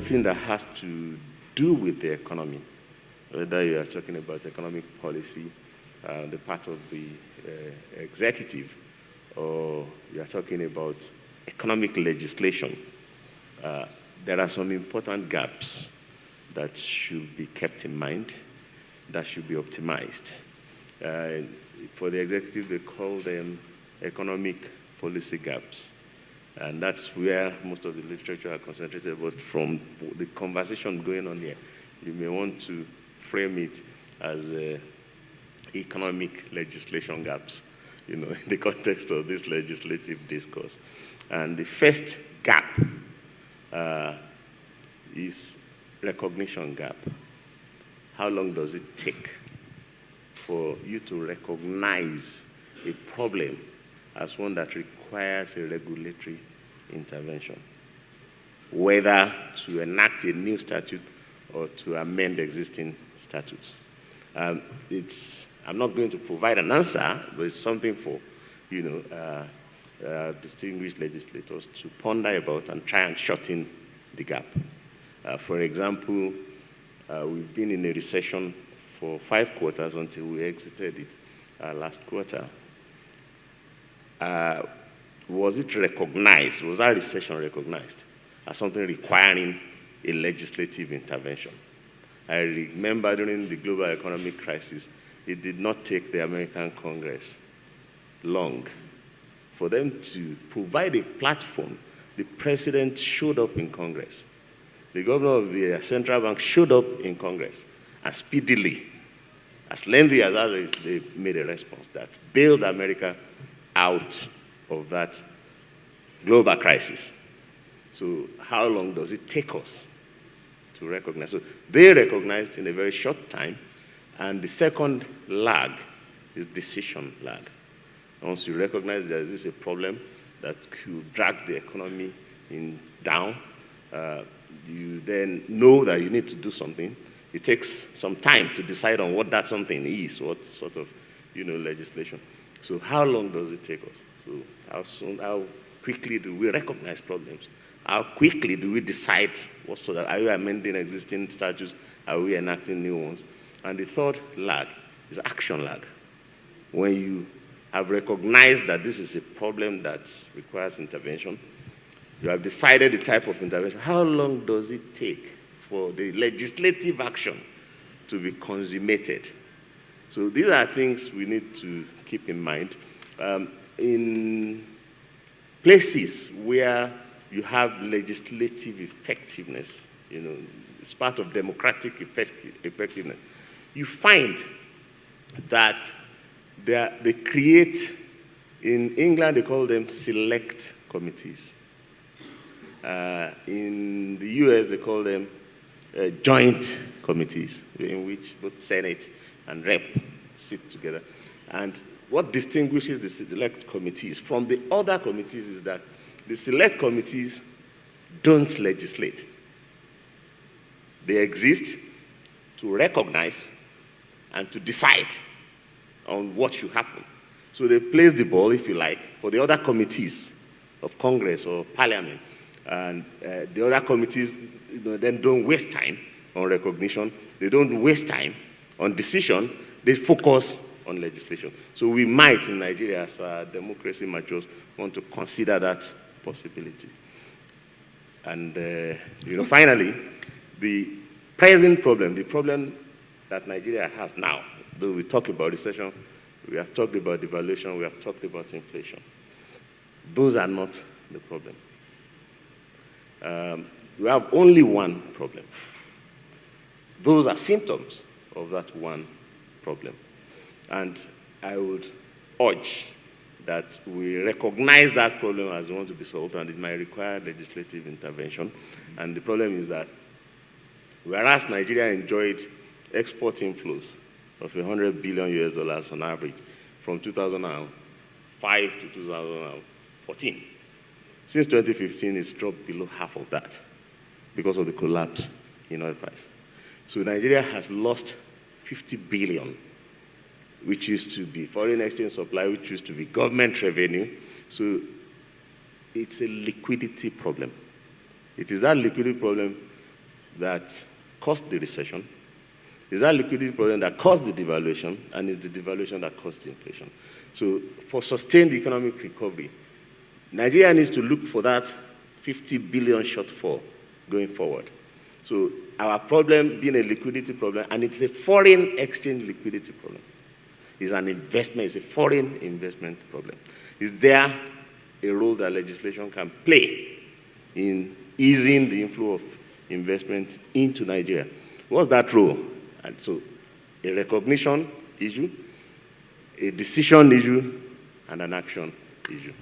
Everything that has to do with the economy, whether you are talking about economic policy, the part of the executive, or you are talking about economic legislation, there are some important gaps that should be kept in mind, that should be optimized. For the executive, they call them economic policy gaps. And that's where most of the literature are concentrated. But from the conversation going on here, you may want to frame it as economic legislation gaps, in the context of this legislative discourse. And the first gap is recognition gap. How long does it take for you to recognize a problem as one that requires a regulatory intervention, whether to enact a new statute or to amend existing statutes? I'm not going to provide an answer, but it's something for distinguished legislators to ponder about and try and shorten the gap. For example, we've been in a recession for 5 quarters until we exited it last quarter. Was it recognized, was that recession recognized as something requiring a legislative intervention? I remember during the global economic crisis, it did not take the American Congress long for them to provide a platform. The president showed up in Congress. The governor of the central bank showed up in Congress, and speedily, as lengthy as that is, they made a response that bailed America out of that global crisis. So how long does it take us to recognize? So they recognized in a very short time, and the second lag is decision lag. Once you recognize there is a problem that could drag the economy down, you then know that you need to do something. It takes some time to decide on what that something is, what sort of legislation. So how long does it take us? So how quickly do we recognize problems? How quickly do we decide what sort of, are we amending existing statutes? Are we enacting new ones? And the third lag is action lag. When you have recognized that this is a problem that requires intervention, you have decided the type of intervention. How long does it take for the legislative action to be consummated? So these are things we need to keep in mind. In places where you have legislative effectiveness, it's part of democratic effectiveness, you find that they create, in England they call them select committees. In the US they call them joint committees, in which both Senate and Rep sit together. And what distinguishes the select committees from the other committees is that the select committees don't legislate. They exist to recognize and to decide on what should happen. So they place the ball, if you like, for the other committees of Congress or Parliament. And the other committees then don't waste time on recognition. They don't waste time on decision. They focus on legislation. So we might, in Nigeria, as our democracy matures, want to consider that possibility. And finally, the present problem, the problem that Nigeria has now, though we talk about recession, we have talked about devaluation, we have talked about inflation. Those are not the problem. We have only one problem. Those are symptoms of that one problem. And I would urge that we recognize that problem as we want to be solved, and it might require legislative intervention. And the problem is that whereas Nigeria enjoyed export inflows of $100 billion on average from 2005 to 2014, since 2015, it's dropped below half of that because of the collapse in oil price. So Nigeria has lost 50 billion, which used to be foreign exchange supply, which used to be government revenue. So it's a liquidity problem. It is that liquidity problem that caused the recession, is that liquidity problem that caused the devaluation, and is the devaluation that caused the inflation. So for sustained economic recovery, Nigeria needs to look for that 50 billion shortfall going forward. So our problem being a liquidity problem, and it's a foreign exchange liquidity problem. It's an investment, it's a foreign investment problem. Is there a role that legislation can play in easing the inflow of investment into Nigeria? What's that role? And so a recognition issue, a decision issue, and an action issue.